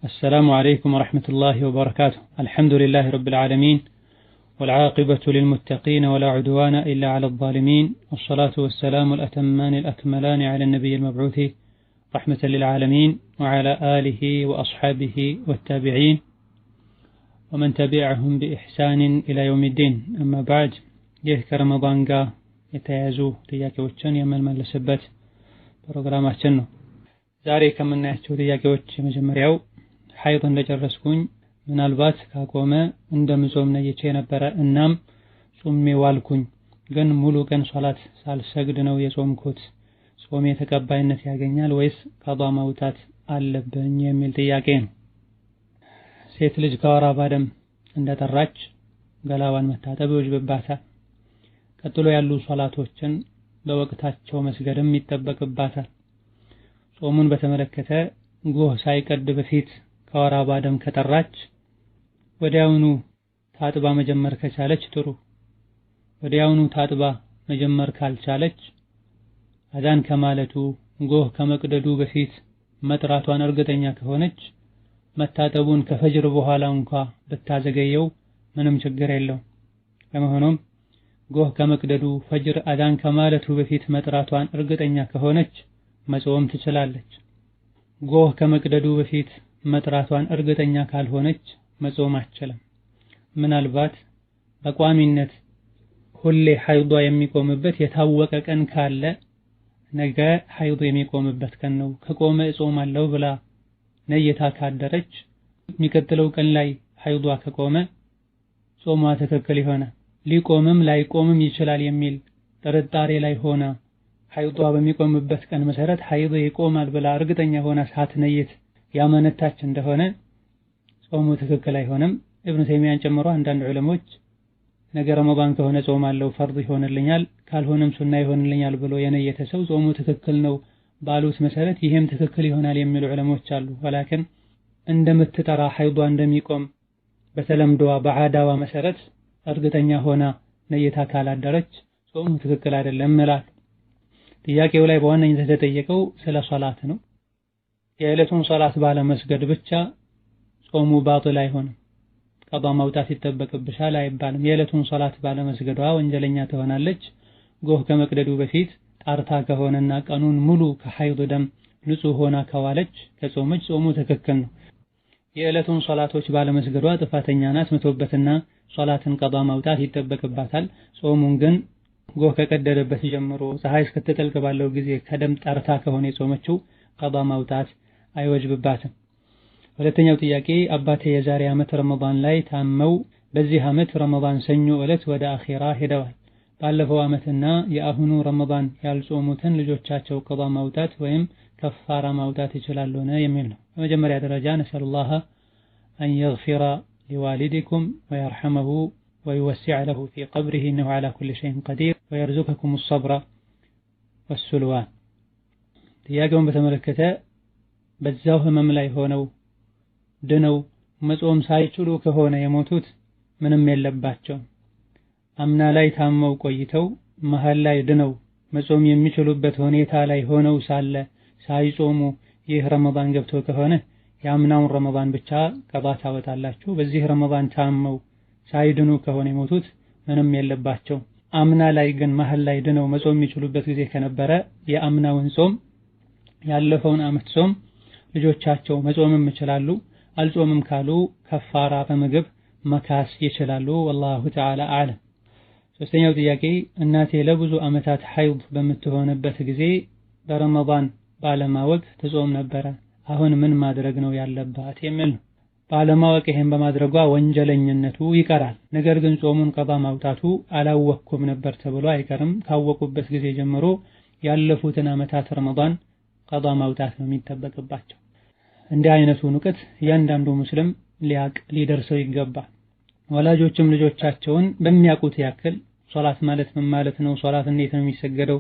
السلام عليكم ورحمة الله وبركاته. الحمد لله رب العالمين والعاقبة للمتقين ولا عدوان إلا على الظالمين، والصلاة والسلام الأتمان الأكملان على النبي المبعوث رحمة للعالمين وعلى آله وأصحابه والتابعين ومن تبعهم بإحسان إلى يوم الدين. أما بعد، يذكر رمضان قا يتيازو تياكي وچن يمل ملسبت برنامجنا ነው። ዛሬ ከምናያቸው ጥያቄዎች የመጀመሪያው ሐይድ እንደጨረስኩኝ ምናልባት ካቆመ እንደምጾም ነይቼ ነበር። እናም ጾሜ ዋልኩኝ፣ ግን ሙሉ ቀን ሶላት ሳልሰግድ ነው የጾምኩት። ጾሜ ተቀባይነት ያገኛል ወይስ ቀዷ ማውጣት አለብኝ የሚል ጥያቄ ነው። ሴት ልጅ ከወር አበባ ደም እንደጠራች ገላዋን መታጠብ ይወጅብባታል። ቀጥሎ ያሉ ሶላቶችን በወቅታቸው መስገድም ይጠበቅባታል። ጾሙን በተመለከተ ጎህ ሳይቀድ በፊት ከወር አበባ ደም ከጠራች ወዲያውኑ ታጥባ መጀመር ከቻለች ጥሩ። ወዲያውኑ ታጥባ መጀመር ካልቻለች አዛን ከማለቱ ጎህ ከመቅደዱ በፊት መጥራቷን እርግጠኛ ከሆነች መታጠቡን ከፈጅር በኋላ እንኳን ብታዘገየው ምንም ችግር የለውም። ለመሆኑም ጎህ ከመቅደዱ ፈጅር አዛን ከማለቱ በፊት መጥራቷን እርግጠኛ ከሆነች መጾም ትችላለች። ጎህ ከመቅደዱ በፊት መጥራቷን እርግጠኛ ካልሆነች መጾም አትችልም። ምናልባት በቋሚነት ሁሌ ሐይዷ የሚቆምበት የታወቀ ቀን ካለ ነገ ሐይዱ የሚቆምበት ቀን ነው ከቆመ እጾማለሁ ብላ ነይታ ካደረች የሚቀጥለው ቀን ላይ ሐይዷ ከቆመ ጾሟ ትክክል ይሆናል። ሊቆምም ላይቆምም ይችላል የሚል ጥርጣሬ ላይ ሆና ሐይዷ በሚቆምበት ቀን መሰረት ሐይድ ይቆማል ብላ እርግጠኛ ሆና ሳትነይት ያመነታች እንደሆነ ጾሙ ትክክል አይሆንም። ኢብኑ ተይሚያን ጨምሮ አንዳንድ ዑለሞች ነገ ረመዳን ከሆነ ጾማለሁ ፈርድ ይሆንልኛል ካልሆነም ሱና ይሆንልኛል ብሎ የነየተ ሰው ጾሙ ትክክል ነው ባሉት መሰረት ይሄም ትክክል ይሆናል የሚሉ ዑለሞች አሉ። ወላኪን እንደምትጠራ ሐይዷ እንደሚቆም በተለምዶዋ በዓዳዋ መሰረት እርግጠኛ ሆና ነይታ ካላደረች ጾሙ ትክክል አይደለም ማለት። ጥያቄው ላይ በዋነኝነት የተጠየቀው ስለ ሶላት ነው። የዕለቱን ሶላት ባለመስገድ ብቻ ጾሙ ባጢል አይሆንም፣ ቀዷ ማውጣት ይጠበቅብሻል አይባልም። የዕለቱን ሶላት ባለመስገዷ ወንጀለኛ ትሆናለች። ጎህ ከመቅደዱ በፊት ጣርታ ከሆነና ቀኑን ሙሉ ከሐይድ ደም ንጹህ ሆና ከዋለች ከጾመች ጾሙ ትክክል ነው። የዕለቱን ሶላቶች ባለመስገዷ ጥፋተኛ ናት። መቶበትና ሶላትን ቀዷ ማውጣት ይጠበቅባታል። ጾሙን ግን ጎህ ከቀደደበት ጀምሮ ፀሐይ እስክትጠልቅ ባለው ጊዜ ከደም ጣርታ ከሆነ የጾመችው ቀዷ ማውጣት አይወጅብባትም። ሁለተኛው ጥያቄ አባቴ የዛሬ ዓመት ረመዳን ላይ ታመው በዚህ ዓመት ረመዳን ሰኞ ዕለት ወደ አኺራ ሄደዋል። ባለፈው ዓመትና የአሁኑ ረመዳን ያልጾሙትን ልጆቻቸው ቀዷ ማውጣት ወይም ከፋራ ማውጣት ይችላሉ የሚል ነው። በመጀመሪያ ደረጃ ነሰሉላህ አን የግፊረ ሊዋሊዲኩም ወየርሐመሁ ويوسع له في قبره إنه على كل شيء قدير ويرزقكم الصبر والسلوان። ጥያቄውን በተመለከተ በዛው ህመም ላይ ሆነው ድነው መጾም ሳይችሉ ከሆነ የሞቱት ምንም የለባቸውም። አምና ላይ ታመው ቆይተው መሃል ላይ ድነው መጾም የሚችሉበት ሁኔታ ላይ ሆነው ሳለ ሳይጾሙ ይህ ረመዳን ገብቶ ከሆነ የአምናውን ረመዳን ብቻ ቀዷ ታወጣላችሁ። በዚህ ረመዳን ታመው ሳይድኑ ከሆነ የሞቱት ምንም የለባቸው። አምና ላይ ግን መሃል ላይ ድነው መጾም የሚችሉበት ጊዜ ከነበረ የአምናውን ጾም ያለፈውን ዓመት ጾም ልጆቻቸው መጾምም ይችላሉ። አልጾምም ካሉ ከፋራ በምግብ መካስ ይችላሉ። ወላሁ ተዓላ አዕለም። ሶስተኛው ጥያቄ እናቴ ለብዙ ዓመታት ሐይድ በምትሆንበት ጊዜ በረመዳን ባለማወቅ ትጾም ነበረ። አሁን ምን ማድረግ ነው ያለባት የሚል ነው። ባለማወቅ ይሄን በማድረጓ ወንጀለኝነቱ ይቀራል። ነገር ግን ጾሙን ቀዷ ማውጣቱ አላወቅኩም ነበር ተብሎ አይቀርም። ካወቁበት ጊዜ ጀምሮ ያለፉትን ዓመታት ረመዳን ቀዷ ማውጣት ነው የሚጠበቅባቸው። እንዲህ አይነቱ ንቀት እያንዳንዱ ሙስሊም ሊደርሰው ይገባል። ወላጆችም ልጆቻቸውን በሚያውቁት ያክል ሶላት ማለት ምን ማለት ነው፣ ሶላት እንዴት ነው የሚሰገደው፣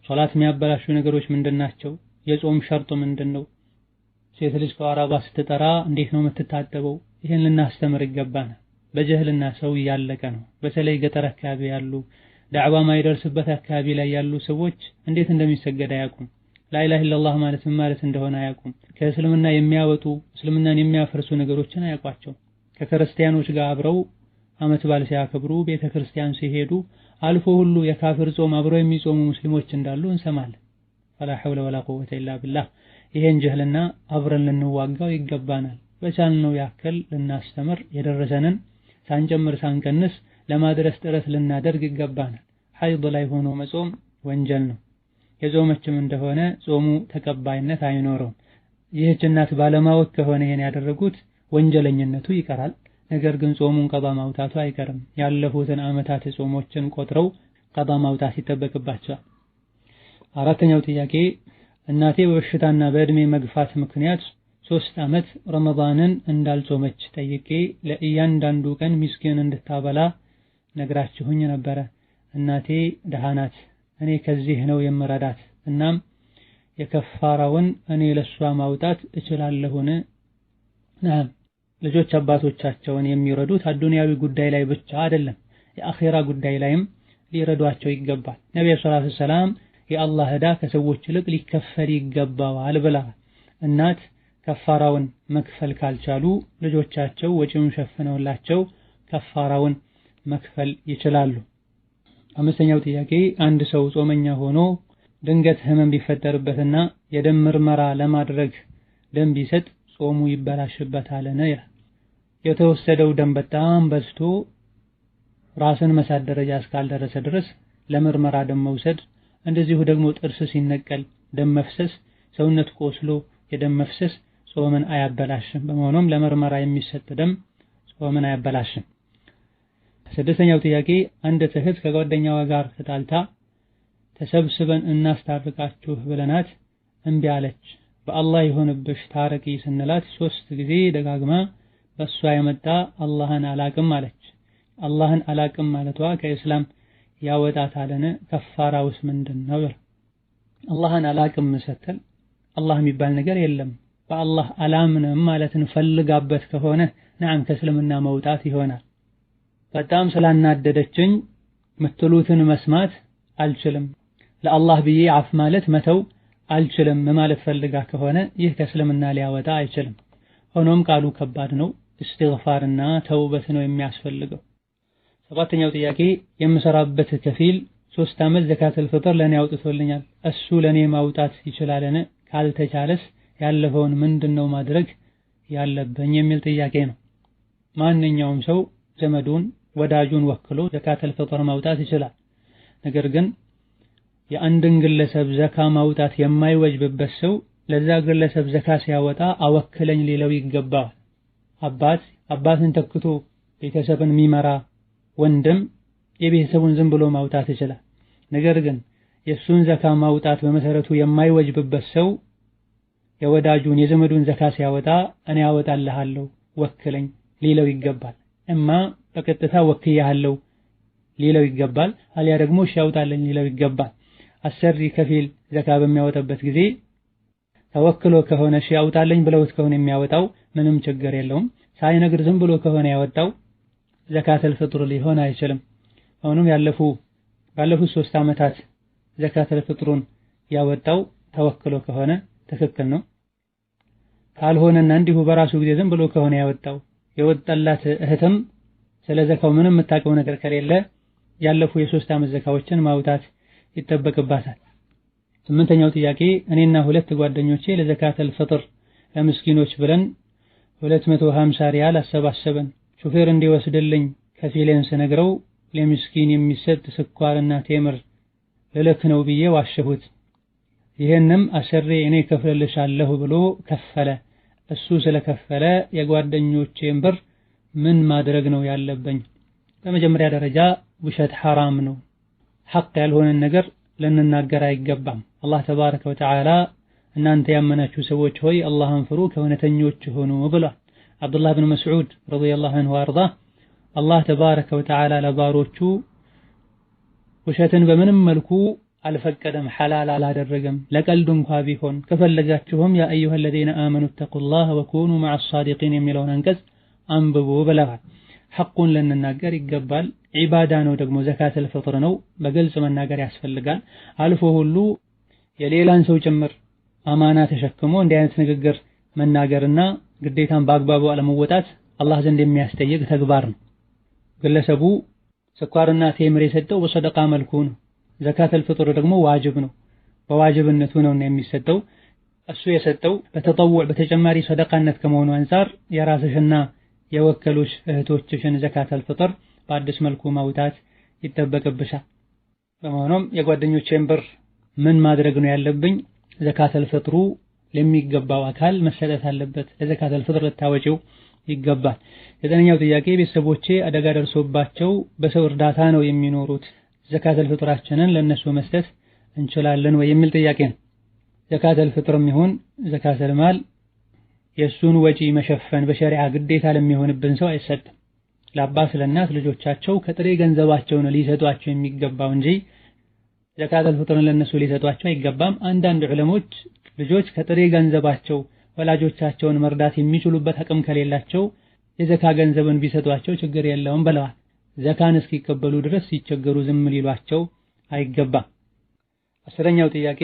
ሶላት የሚያበላሹ ነገሮች ምንድናቸው፣ የጾም ሸርጡ ምንድነው፣ ሴት ልጅ ከወር አበባ ስትጠራ እንዴት ነው የምትታጠበው፣ ይሄን ልናስተምር ይገባናል። በጀህልና ሰው ያለቀ ነው። በተለይ ገጠር አካባቢ ያሉ ዳዕዋ ማይደርስበት አካባቢ ላይ ያሉ ሰዎች እንዴት እንደሚሰገድ አያውቁም። ላኢላሃ ኢለላህ ማለት ምን ማለት እንደሆነ አያውቁም። ከእስልምና የሚያወጡ እስልምናን የሚያፈርሱ ነገሮችን አያውቋቸው። ከክርስቲያኖች ጋር አብረው ዓመት በዓል ሲያከብሩ ቤተክርስቲያን ሲሄዱ አልፎ ሁሉ የካፍር ጾም አብረው የሚጾሙ ሙስሊሞች እንዳሉ እንሰማለን። ወላ ሐውለ ወላ ቁወተ ኢላ ቢላህ። ይሄን ጅህልና አብረን ልንዋጋው ይገባናል። በቻልነው ያክል ልናስተምር የደረሰንን ሳንጨምር ሳንቀንስ ለማድረስ ጥረት ልናደርግ ይገባናል። ሐይድ ላይ ሆኖ መጾም ወንጀል ነው። የጾመችም እንደሆነ ጾሙ ተቀባይነት አይኖረውም። ይህች እናት ባለማወቅ ከሆነ ይሄን ያደረጉት ወንጀለኝነቱ ይቀራል። ነገር ግን ጾሙን ቀዷ ማውጣቱ አይቀርም። ያለፉትን ዓመታት ጾሞችን ቆጥረው ቀዷ ማውጣት ይጠበቅባቸዋል። አራተኛው ጥያቄ እናቴ በበሽታና በእድሜ መግፋት ምክንያት 3 ዓመት ረመዳንን እንዳልጾመች ጠይቄ ለእያንዳንዱ ቀን ሚስኪን እንድታበላ ነግራችሁኝ ነበረ። እናቴ ደሃ ናት። እኔ ከዚህ ነው የምረዳት። እናም የከፋራውን እኔ ለሷ ማውጣት እችላለሁን? ነዓም። ልጆች አባቶቻቸውን የሚረዱት አዱንያዊ ጉዳይ ላይ ብቻ አይደለም፣ የአኺራ ጉዳይ ላይም ሊረዷቸው ይገባል። ነብዩ ሰለላሁ ዐለይሂ ወሰለም የአላህ ዕዳ ከሰዎች ይልቅ ሊከፈል ይገባዋል ብለዋል። እናት ከፋራውን መክፈል ካልቻሉ ልጆቻቸው ወጪውን ሸፍነውላቸው ከፋራውን መክፈል ይችላሉ። አምስተኛው ጥያቄ አንድ ሰው ጾመኛ ሆኖ ድንገት ህመም ቢፈጠርበትና የደም ምርመራ ለማድረግ ደም ቢሰጥ ጾሙ ይበላሽበታልን? የተወሰደው ደም በጣም በዝቶ ራስን መሳት ደረጃ እስካልደረሰ ድረስ ለምርመራ ደም መውሰድ፣ እንደዚሁ ደግሞ ጥርስ ሲነቀል ደም መፍሰስ፣ ሰውነት ቆስሎ የደም መፍሰስ ጾምን አያበላሽም። በመሆኑም ለምርመራ የሚሰጥ ደም ጾምን አያበላሽም። ስድስተኛው ጥያቄ አንዲት እህት ከጓደኛዋ ጋር ተጣልታ ተሰብስበን እናስታርቃችሁ ብለናት እምቢ አለች። በአላህ ይሁንብሽ ታረቂ ስንላት 3 ጊዜ ደጋግማ በሷ የመጣ አላህን አላቅም አለች። አላህን አላቅም ማለቷ ከእስላም ያወጣታልን? ከፋራውስ ምንድነው? አላህን አላቅም ስትል አላህ የሚባል ነገር የለም በአላህ አላምንም ማለትን ፈልጋበት ከሆነ ነዓም ከእስልምና መውጣት ይሆናል። በጣም ስላናደደችኝ ምትሉትን መስማት አልችልም፣ ለአላህ ብዬ አፍ ማለት መተው አልችልም ማለት ፈልጋ ከሆነ ይህ ከእስልምና ሊያወጣ አይችልም። ሆኖም ቃሉ ከባድ ነው። እስትግፋርና ተውበት ነው የሚያስፈልገው። ሰባተኛው ጥያቄ የምሰራበት ከፊል 3 ዓመት ዘካተል ፍጥር ለኔ አውጥቶልኛል። እሱ ለኔ ማውጣት ይችላልን? ካልተቻለስ ያለፈውን ምንድነው ማድረግ ያለብኝ የሚል ጥያቄ ነው። ማንኛውም ሰው ዘመዱን ወዳጁን ወክሎ ዘካተል ፍጥር ማውጣት ይችላል። ነገር ግን የአንድን ግለሰብ ዘካ ማውጣት የማይወጅብበት ሰው ለዛ ግለሰብ ዘካ ሲያወጣ አወክለኝ ሊለው ይገባል። አባትን ተክቶ ቤተሰብን የሚመራ ወንድም የቤተሰቡን ዝም ብሎ ማውጣት ይችላል። ነገር ግን የሱን ዘካ ማውጣት በመሰረቱ የማይወጅብበት ሰው የወዳጁን የዘመዱን ዘካ ሲያወጣ እኔ አወጣልሃለሁ ወክለኝ ሊለው ይገባል። እማ በቀጥታ ወክያለሁ ሊለው ይገባል፣ አልያ ደግሞ እሺ አውጣልኝ ሊለው ይገባል። አሰሪ ከፊል ዘካ በሚያወጣበት ጊዜ ተወክሎ ከሆነ እሺ አውጣልኝ ብለውት ከሆነ የሚያወጣው ምንም ችግር የለውም። ሳይነግር ዝም ብሎ ከሆነ ያወጣው ዘካተል ፍጥር ሊሆን አይችልም። አሁንም ባለፉት 3 ዓመታት ዘካተል ፍጥሩን ያወጣው ተወክሎ ከሆነ ትክክል ነው። ካልሆነና እንዲሁ በራሱ ጊዜ ዝም ብሎ ከሆነ ያወጣው የወጣላት እህትም ስለ ዘካው ምንም የምታውቀው ነገር ከሌለ ያለፉ የ3 ዓመት ዘካዎችን ማውጣት ይጠበቅባታል። 8ኛው ጥያቄ እኔና 2 ጓደኞቼ ለዘካተል ፍጥር ለምስኪኖች ብለን 250 ሪያል አሰባሰበን። ሹፌር እንዲወስድልኝ ከፊሌን ስነግረው ለምስኪን የሚሰጥ ስኳርና ቴምር ልልክ ነው ብዬ ዋሸሁት። ይሄንም አሰሬ እኔ ከፍልልሻለሁ ብሎ ከፈለ። እሱ ስለከፈለ የጓደኞቼን ብር ምን ማድረግ ነው ያለብኝ? በመጀመሪያ ደረጃ ውሸት ሐራም ነው። ሐቅ ያልሆነን ነገር ልንናገር አይገባም። አላህ ተባረከ ወተዓላ እናንተ ያመናችሁ ሰዎች ሆይ አላህን ፍሩ ከእውነተኞች ሁኑ ብሏል። አብዱላህ ብን መስዑድ ረዲየላሁ ዐንሁ ወአርዳ አላህ ተባረከ ወተዓላ ለባሮቹ ውሸትን በምንም መልኩ አልፈቀደም፣ ሐላል አላደረገም። ለቀልድ እንኳ ቢሆን ከፈለጋችሁም ያ አዩሃ الذين آمنوا اتقوا الله وكونوا مع الصادقين የሚለውን አንቀጽ አንብቡ ብለዋል። ሐቁን ልንናገር ይገባል። ዒባዳ ነው ደግሞ ዘካተል ፍጥር ነው፣ በግልጽ መናገር ያስፈልጋል። አልፎ ሁሉ የሌላን ሰው ጭምር አማና ተሸክሞ እንዲህ አይነት ንግግር መናገርና ግዴታን በአግባቡ አለመወጣት አላህ ዘንድ የሚያስጠይቅ ተግባር ነው። ግለሰቡ ስኳርና ቴምር የሰጠው በሰደቃ መልኩ ነው። ዘካተል ፍጥር ደግሞ ዋጅብ ነው፣ በዋጅብነቱ ነው የሚሰጠው። እሱ የሰጠው በተጠውዕ በተጨማሪ ሰደቃነት ከመሆኑ አንፃር የራስሽና የወከሉሽ እህቶችሽን ዘካተል ፍጥር በአዲስ መልኩ ማውጣት ይጠበቅብሻል። በመሆኑም የጓደኞቼን ብር ምን ማድረግ ነው ያለብኝ? ዘካተል ፍጥሩ ለሚገባው አካል መሰጠት አለበት። ለዘካተል ፍጥር ልታወጪው ይገባል። ዘጠነኛው ጥያቄ ቤተሰቦቼ አደጋ ደርሶባቸው በሰው እርዳታ ነው የሚኖሩት፣ ዘካተል ፍጥራችንን ለነሱ መስጠት እንችላለን ወይ የሚል ጥያቄ ነው። ዘካተል ፍጥርም ይሁን ዘካተል ማል የሱን ወጪ መሸፈን በሸሪዓ ግዴታ ለሚሆንብን ሰው አይሰጥም። ለአባት ለእናት ልጆቻቸው ከጥሬ ገንዘባቸው ነው ሊሰጧቸው የሚገባው እንጂ ዘካተል ፍጥርን ለነሱ ሊሰጧቸው አይገባም። አንዳንድ ዑለሞች ልጆች ከጥሬ ገንዘባቸው ወላጆቻቸውን መርዳት የሚችሉበት አቅም ከሌላቸው የዘካ ገንዘብን ቢሰጧቸው ችግር የለውም ብለዋል። ዘካን እስኪቀበሉ ድረስ ሲቸገሩ ዝም ሊሏቸው አይገባም። አስረኛው ጥያቄ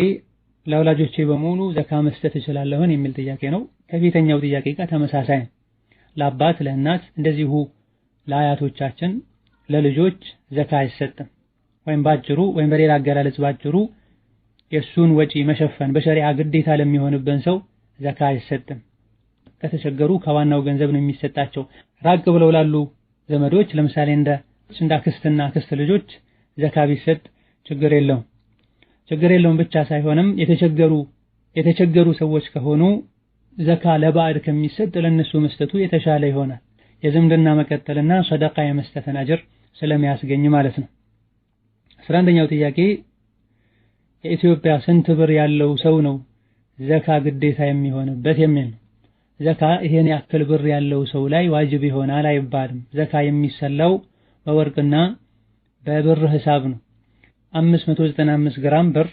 ለወላጆቼ በሙሉ ዘካ መስጠት እችላለሁን የሚል ጥያቄ ነው። ከፊተኛው ጥያቄ ጋር ተመሳሳይ ነው። ለአባት ለእናት እንደዚሁ ለአያቶቻችን ለልጆች ዘካ አይሰጥም። ወይም ባጭሩ ወይም በሌላ አገላለጽ ባጭሩ የሱን ወጪ መሸፈን በሸሪዓ ግዴታ ለሚሆንብን ሰው ዘካ አይሰጥም። ከተቸገሩ ከዋናው ገንዘብ ነው የሚሰጣቸው። ራቅ ብለው ላሉ ዘመዶች ለምሳሌ እንደ አክስትና አክስት ልጆች ዘካ ቢሰጥ ችግር የለውም ብቻ ሳይሆንም የተቸገሩ ሰዎች ከሆኑ ዘካ ለባዕድ ከሚሰጥ ለነሱ መስጠቱ የተሻለ ይሆናል። የዝምድና መቀጠልና ሰደቃ የመስጠትን አጅር ስለሚያስገኝ ማለት ነው። 11ኛው ጥያቄ የኢትዮጵያ ስንት ብር ያለው ሰው ነው ዘካ ግዴታ የሚሆንበት የሚል ነው። ዘካ ይሄን ያክል ብር ያለው ሰው ላይ ዋጅብ ይሆናል አይባልም። ዘካ የሚሰላው በወርቅና በብር ሂሳብ ነው። 595 ግራም ብር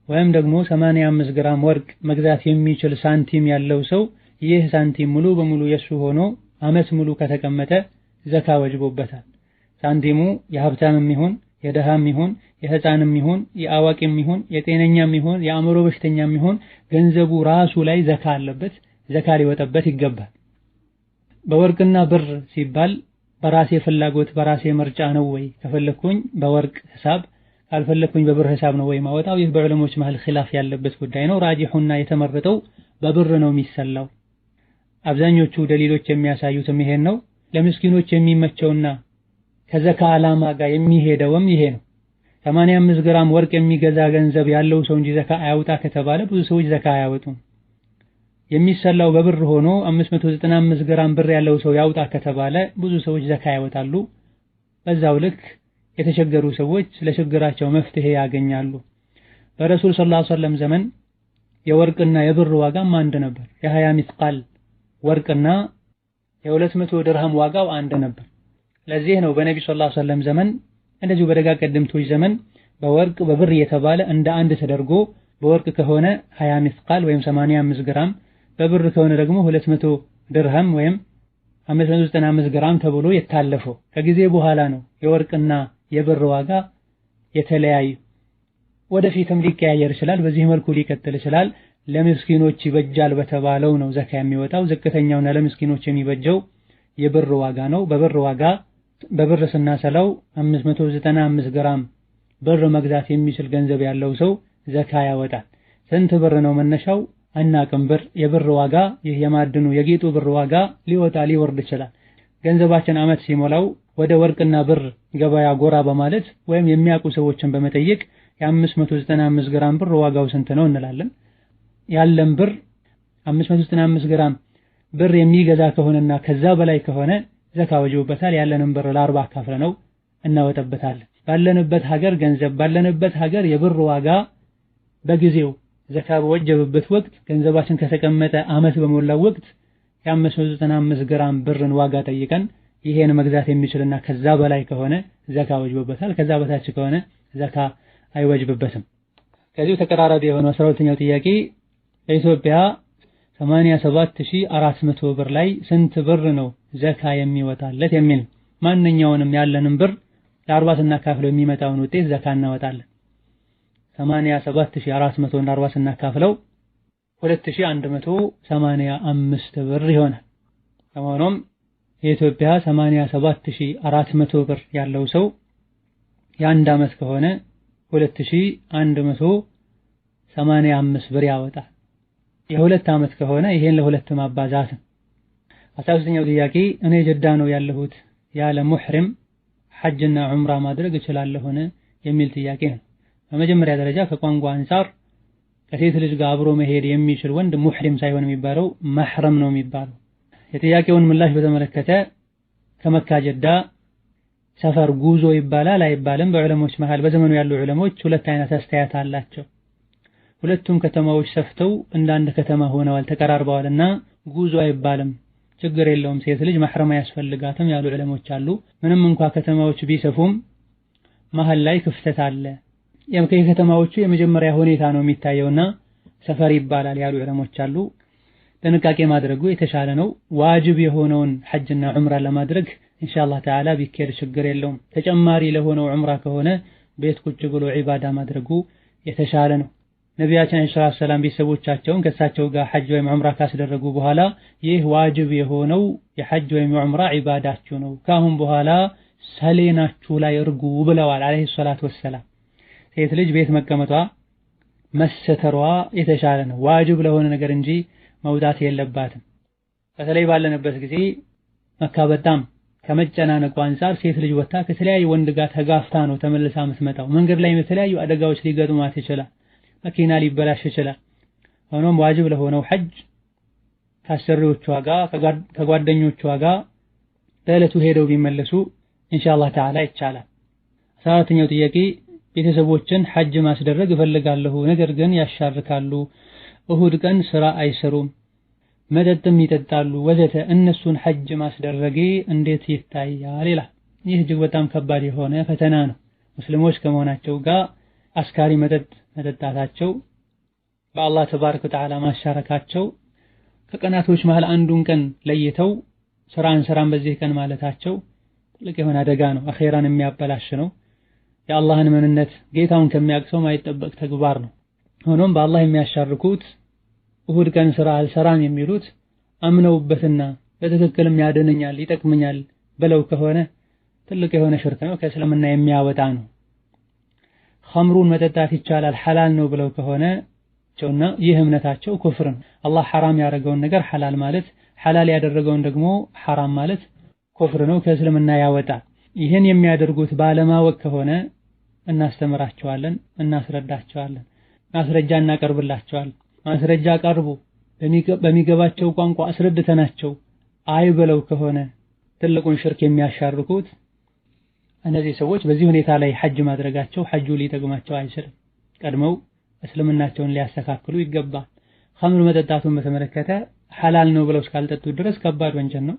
ወይም ደግሞ 85 ግራም ወርቅ መግዛት የሚችል ሳንቲም ያለው ሰው ይህ ሳንቲም ሙሉ በሙሉ የሱ ሆኖ አመት ሙሉ ከተቀመጠ ዘካ ወጅቦበታል። ሳንቲሙ የሀብታምም ይሁን የደሃም ይሁን የህፃንም ይሁን የአዋቂም ይሁን የጤነኛም ይሁን የአእምሮ በሽተኛም ይሁን ገንዘቡ ራሱ ላይ ዘካ አለበት፣ ዘካ ሊወጣበት ይገባል። በወርቅና ብር ሲባል በራሴ ፍላጎት በራሴ ምርጫ ነው ወይ? ከፈለኩኝ በወርቅ ሂሳብ ካልፈለኩኝ በብር ሂሳብ ነው ወይ ማወጣው? ይህ በዑለሞች መሃል ኺላፍ ያለበት ጉዳይ ነው። ራጂሑና የተመረጠው በብር ነው የሚሰላው። አብዛኞቹ ደሊሎች የሚያሳዩትም ይሄን ነው። ለምስኪኖች የሚመቸውና ከዘካ ዓላማ ጋር የሚሄደውም ይሄ ነው። 85 ግራም ወርቅ የሚገዛ ገንዘብ ያለው ሰው እንጂ ዘካ አያውጣ ከተባለ ብዙ ሰዎች ዘካ አያወጡም። የሚሰላው በብር ሆኖ 595 ግራም ብር ያለው ሰው ያውጣ ከተባለ ብዙ ሰዎች ዘካ ያወጣሉ። በዛው ልክ የተቸገሩ ሰዎች ለችግራቸው መፍትሄ ያገኛሉ። በረሱል ሰለላሁ ዐለይሂ ወሰለም ዘመን የወርቅና የብር ዋጋም አንድ ነበር። የ20 ሚስቃል ወርቅና የ200 ድርሃም ዋጋው አንድ ነበር። ለዚህ ነው በነቢ ሰለላሁ ዐለይሂ ወሰለም ዘመን እንደዚሁ በደጋግ ቀደምቶች ዘመን በወርቅ በብር እየተባለ እንደ አንድ ተደርጎ በወርቅ ከሆነ 20 ሚስቃል ወይም 85 ግራም በብር ከሆነ ደግሞ 200 ድርሃም ወይም 595 ግራም ተብሎ የታለፈው። ከጊዜ በኋላ ነው የወርቅና የብር ዋጋ የተለያዩ። ወደፊትም ሊቀያየር ይችላል፣ በዚህ መልኩ ሊቀጥል ይችላል። ለምስኪኖች ይበጃል በተባለው ነው ዘካ የሚወጣው። ዝቅተኛውና ለምስኪኖች የሚበጀው የብር ዋጋ ነው። በብር ስናሰላው 595 ግራም ብር መግዛት የሚችል ገንዘብ ያለው ሰው ዘካ ያወጣል። ስንት ብር ነው መነሻው አናቅም። የብር ዋጋ ይህ የማዕድኑ የጌጡ ብር ዋጋ ሊወጣ ሊወርድ ይችላል። ገንዘባችን አመት ሲሞላው ወደ ወርቅና ብር ገበያ ጎራ በማለት ወይም የሚያውቁ ሰዎችን በመጠየቅ የ595 ግራም ብር ዋጋው ስንት ነው እንላለን። ያለን ብር 595 ግራም ብር የሚገዛ ከሆነና ከዛ በላይ ከሆነ ዘካ ወጅቦበታል። ያለንን ብር ለ40 አካፍለነው እናወጣበታለን። ባለንበት ሀገር ገንዘብ ባለንበት ሀገር የብር ዋጋ በጊዜው ዘካ በወጀበበት ወቅት ገንዘባችን ከተቀመጠ አመት በሞላው ወቅት የ595 ግራም ብርን ዋጋ ጠይቀን ይሄን መግዛት የሚችልና ከዛ በላይ ከሆነ ዘካ ወጅቦበታል። ከዛ በታች ከሆነ ዘካ አይወጅብበትም። ከዚሁ ተቀራራቢ የሆነው 12ኛው ጥያቄ በኢትዮጵያ 87400 ብር ላይ ስንት ብር ነው ዘካ የሚወጣለት የሚል። ማንኛውንም ያለንን ብር ለ40 ስናካፍለው የሚመጣውን ውጤት ዘካ እናወጣለን። 87440 ስናካፍለው 2185 ብር ይሆናል። በመሆኑም የኢትዮጵያ 87400 ብር ያለው ሰው የአንድ ዓመት ከሆነ 2185 ብር ያወጣል። የሁለት ዓመት ከሆነ ይሄን ለሁለት ማባዛት ነው። 13ኛው ጥያቄ እኔ ጀዳ ነው ያለሁት ያለ ሙህሪም ሐጅና ዑምራ ማድረግ እችላለሁን የሚል ጥያቄ ነው። በመጀመሪያ ደረጃ ከቋንቋ አንፃር ከሴት ልጅ ጋር አብሮ መሄድ የሚችል ወንድ ሙህሪም ሳይሆን የሚባለው መህረም ነው የሚባለው። የጥያቄውን ምላሽ በተመለከተ ከመካ ጀዳ ሰፈር ጉዞ ይባላል አይባልም? በዑለሞች መሃል በዘመኑ ያሉ ዑለሞች ሁለት አይነት አስተያየት አላቸው። ሁለቱም ከተማዎች ሰፍተው እንዳንድ ከተማ ሆነዋል ተቀራርበዋልና ጉዞ አይባልም፣ ችግር የለውም፣ ሴት ልጅ መህረም አያስፈልጋትም ያሉ ዑለሞች አሉ። ምንም እንኳ ከተማዎች ቢሰፉም መሃል ላይ ክፍተት አለ። የከተማዎቹ የመጀመሪያ ሁኔታ ነው የሚታየውና ሰፈር ይባላል ያሉ ዑለሞች አሉ። ጥንቃቄ ማድረጉ የተሻለ ነው። ዋጅብ የሆነውን ሐጅና ዑምራ ለማድረግ ኢንሻአላህ ተዓላ ቢኬድ ችግር የለውም። ተጨማሪ ለሆነው ዑምራ ከሆነ ቤት ቁጭ ብሎ ዒባዳ ማድረጉ የተሻለ ነው። ነቢያችን ሰለላሁ ዐለይሂ ወሰለም ቤተሰቦቻቸውን ከእሳቸው ጋር ሐጅ ወይም ዑምራ ካስደረጉ በኋላ ይህ ዋጅብ የሆነው የሐጅ ወይም ዑምራ ዒባዳችሁ ነው፣ ካሁን በኋላ ሰሌናችሁ ላይ እርጉ ብለዋል አለይሂ ሰላቱ ወሰላም። ሴት ልጅ ቤት መቀመጧ መሰተሯ የተሻለ ነው፣ ዋጅብ ለሆነ ነገር እንጂ መውጣት የለባትም። በተለይ ባለንበት ጊዜ መካ በጣም ከመጨናነቁ አንፃር ሴት ልጅ ወጣ ከተለያዩ ወንድ ጋር ተጋፍታ ነው ተመልሳ የምትመጣው። መንገድ ላይ የተለያዩ አደጋዎች ሊገጥሟት ይችላል፣ መኪና ሊበላሽ ይችላል። ሆኖም ዋጅብ ለሆነው ሐጅ ከአሰሪዎቿ ጋር ከጓደኞቿ ጋር ለዕለቱ ሄደው ቢመለሱ ኢንሻአላህ ተዓላ ይቻላል። 14ኛው ጥያቄ ቤተሰቦችን ሐጅ ማስደረግ እፈልጋለሁ፣ ነገር ግን ያሻርካሉ፣ እሁድ ቀን ስራ አይሰሩም፣ መጠጥም ይጠጣሉ ወዘተ፣ እነሱን ሐጅ ማስደረጌ እንዴት ይታያል ይላል። ይህ እጅግ በጣም ከባድ የሆነ ፈተና ነው። ሙስሊሞች ከመሆናቸው ጋር አስካሪ መጠጥ መጠጣታቸው፣ በአላህ ተባረከ ወተዓላ ማሻረካቸው፣ ከቀናቶች መሃል አንዱን ቀን ለይተው ስራን በዚህ ቀን ማለታቸው ትልቅ የሆነ አደጋ ነው። አኼራን የሚያበላሽ ነው። የአላህን ምንነት ጌታውን ከሚያውቅ ሰው ማይጠበቅ ተግባር ነው። ሆኖም በአላህ የሚያሻርኩት እሁድ ቀን ስራ አልሰራም የሚሉት አምነውበትና በትክክልም ያድነኛል ይጠቅመኛል ብለው ከሆነ ትልቅ የሆነ ሽርክ ነው፣ ከእስልምና የሚያወጣ ነው። ኸምሩን መጠጣት ይቻላል ሐላል ነው ብለው ከሆነ ይህ እምነታቸው ኩፍር ነው። አላህ ሐራም ያደረገውን ነገር ሐላል ማለት፣ ሐላል ያደረገውን ደግሞ ሐራም ማለት ኩፍር ነው፣ ከእስልምና ያወጣል። ይህን የሚያደርጉት ባለማወቅ ከሆነ እናስተምራቸዋለን፣ እናስረዳቸዋለን፣ ማስረጃ እናቀርብላቸዋለን። ማስረጃ ቀርቡ በሚገባቸው ቋንቋ አስረድተናቸው አይ ብለው ከሆነ ትልቁን ሽርክ የሚያሻርኩት እነዚህ ሰዎች በዚህ ሁኔታ ላይ ሐጅ ማድረጋቸው ሐጁ ሊጠቅማቸው አይችልም። ቀድመው እስልምናቸውን ሊያስተካክሉ ይገባል። ኸምር መጠጣቱን በተመለከተ ሐላል ነው ብለው እስካልጠጡ ድረስ ከባድ ወንጀል ነው።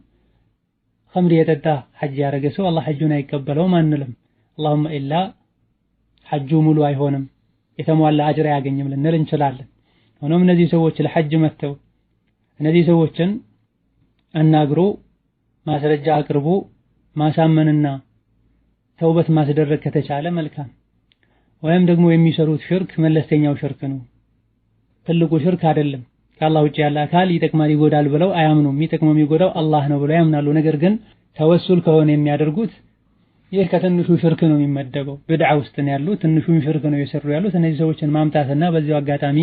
ኸምር የጠጣ ሐጅ ያደረገ ሰው አላህ ሐጁን አይቀበለውም አንልም። አላሁመ ኢላ ሐጁ ሙሉ አይሆንም፣ የተሟላ አጅር አያገኝም ልንል እንችላለን። ሆኖም እነዚህ ሰዎች ለሐጅ መጥተው እነዚህ ሰዎችን አናግሮ ማስረጃ አቅርቦ ማሳመንና ተውበት ማስደረግ ከተቻለ መልካም። ወይም ደግሞ የሚሰሩት ሽርክ መለስተኛው ሽርክ ነው፣ ትልቁ ሽርክ አይደለም። ከአላህ ውጭ ያለ አካል ይጠቅማል ይጎዳል ብለው አያምኑም። የሚጠቅመው የሚጎዳው አላህ ነው ብለው ያምናሉ። ነገር ግን ተወሱል ከሆነ የሚያደርጉት ይህ ከትንሹ ሽርክ ነው የሚመደበው። ብድዓ ውስጥ ነው ያሉት፣ ትንሹን ሽርክ ነው የሰሩ ያሉት። እነዚህ ሰዎችን ማምጣትና በዚያው አጋጣሚ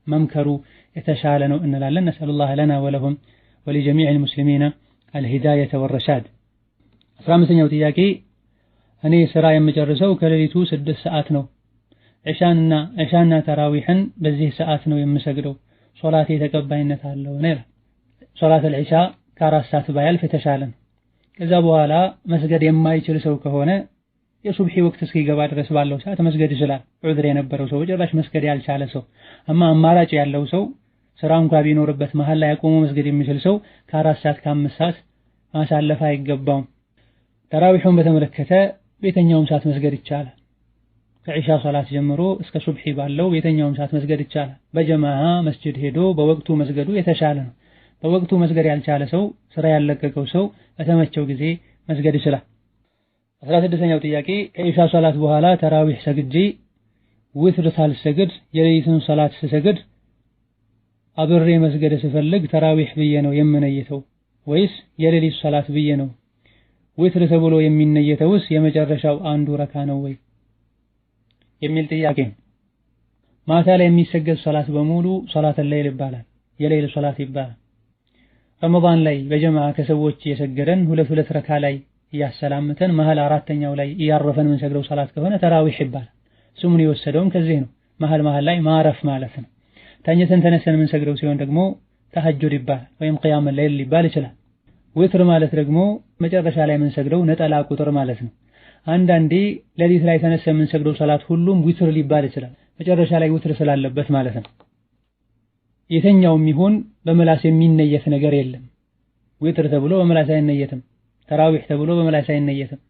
መምከሩ የተሻለ ነው እንላለን። ነስአሉላህ ለና ወለሁም ወሊጀሚዕል ሙስሊሚና አልሂዳየተ ወረሻድ። 15ኛው ጥያቄ እኔ ስራ የምጨርሰው ከሌሊቱ 6 ሰዓት ነው። ዕሻና ተራዊሕን በዚህ ሰዓት ነው የምሰግደው። ሶላቴ ተቀባይነት አለው ነው? ሶላት አልዒሻ ከ4 ሰዓት ባያልፍ የተሻለ ነው። ከዛ በኋላ መስገድ የማይችል ሰው ከሆነ የሱብሒ ወቅት እስኪገባ ድረስ ባለው ሰዓት መስገድ ይችላል። ዑድር የነበረው ሰው ጭራሽ መስገድ ያልቻለ ሰው፣ አማራጭ ያለው ሰው ስራ እንኳን ቢኖርበት መሃል ላይ አቆሞ መስገድ የሚችል ሰው ከ4 ሰዓት ከ5 ሰዓት ማሳለፍ አይገባውም። ተራዊሑን በተመለከተ በየትኛውም ሰዓት መስገድ ይቻላል። ከዒሻ ሶላት ጀምሮ እስከ ሱብሒ ባለው በየትኛውም ሰዓት መስገድ ይቻላል። በጀማዓ መስጂድ ሄዶ በወቅቱ መስገዱ የተሻለ ነው። በወቅቱ መስገድ ያልቻለ ሰው፣ ስራ ያለቀቀው ሰው በተመቸው ጊዜ መስገድ ይችላል። 16ኛው ጥያቄ ከዒሻ ሶላት በኋላ ተራዊሕ ሰግጄ ዊትር ሳልሰግድ የሌሊቱን ሶላት ስሰግድ አብሬ መስገድ ስፈልግ ተራዊህ ብዬ ነው የምነየተው ወይስ የሌሊት ሶላት ብዬ ነው? ዊትር ተብሎ የሚነየተውስ የመጨረሻው አንዱ ረካ ነው ወይ የሚል ጥያቄ። ማታ ላይ የሚሰገድ ሶላት በሙሉ ሶላት ለይል ይባላል፣ የሌሊት ሶላት ይባላል። ረመዳን ላይ በጀማዓ ከሰዎች የሰገደን ሁለት ረካ ላይ እያሰላምተን መሃል አራተኛው ላይ እያረፈን የምንሰግደው ሶላት ከሆነ ተራዊህ ይባላል። ስሙን የወሰደውም ከዚህ ነው፣ መሃል ላይ ማረፍ ማለት ነው። ተኝተን ተነስተን የምንሰግደው ሲሆን ደግሞ ተሐጁድ ይባላል ወይም ቂያም ለይል ሊባል ይችላል። ዊትር ማለት ደግሞ መጨረሻ ላይ የምንሰግደው ነጠላ ቁጥር ማለት ነው። አንዳንዴ ሌሊት ላይ ተነስተን የምንሰግደው ሶላት ሁሉም ዊትር ሊባል ይችላል፣ መጨረሻ ላይ ዊትር ስላለበት ማለት ነው። የተኛውም ይሁን በመላስ የሚነየት ነገር የለም። ዊትር ተብሎ በመላስ አይነየትም፣ ተራዊህ ተብሎ በመላስ አይነየትም።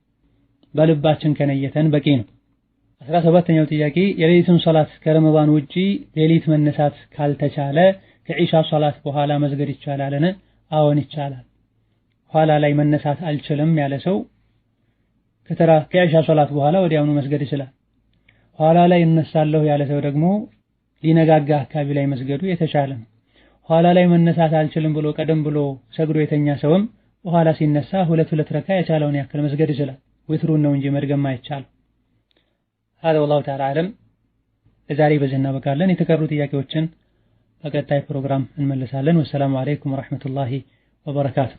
በልባችን ከነየተን በቂ ነው። 17ኛው ጥያቄ የሌሊቱን ሶላት ከረመዳን ውጪ ሌሊት መነሳት ካልተቻለ ከኢሻ ሶላት በኋላ መስገድ ይቻላልን? አዎን ይቻላል። ኋላ ላይ መነሳት አልችልም ያለ ሰው ከኢሻ ሶላት በኋላ ወዲያውኑ መስገድ ይችላል። ኋላ ላይ እነሳለሁ ያለ ሰው ደግሞ ሊነጋጋ አካባቢ ላይ መስገዱ የተሻለ ነው። ኋላ ላይ መነሳት አልችልም ብሎ ቀደም ብሎ ሰግዶ የተኛ ሰውም በኋላ ሲነሳ ሁለት ረካ የቻለውን ያክል መስገድ ይችላል። ዊትሩን ነው እንጂ መድገም አይቻልም። هذا والله تعالى أعلم። ለዛሬ በዚህ እናበቃለን። የተቀሩ ጥያቄዎችን በቀጣይ ፕሮግራም እንመልሳለን። ወሰላሙ አለይኩም ወራህመቱላሂ ወበረካቱሁ።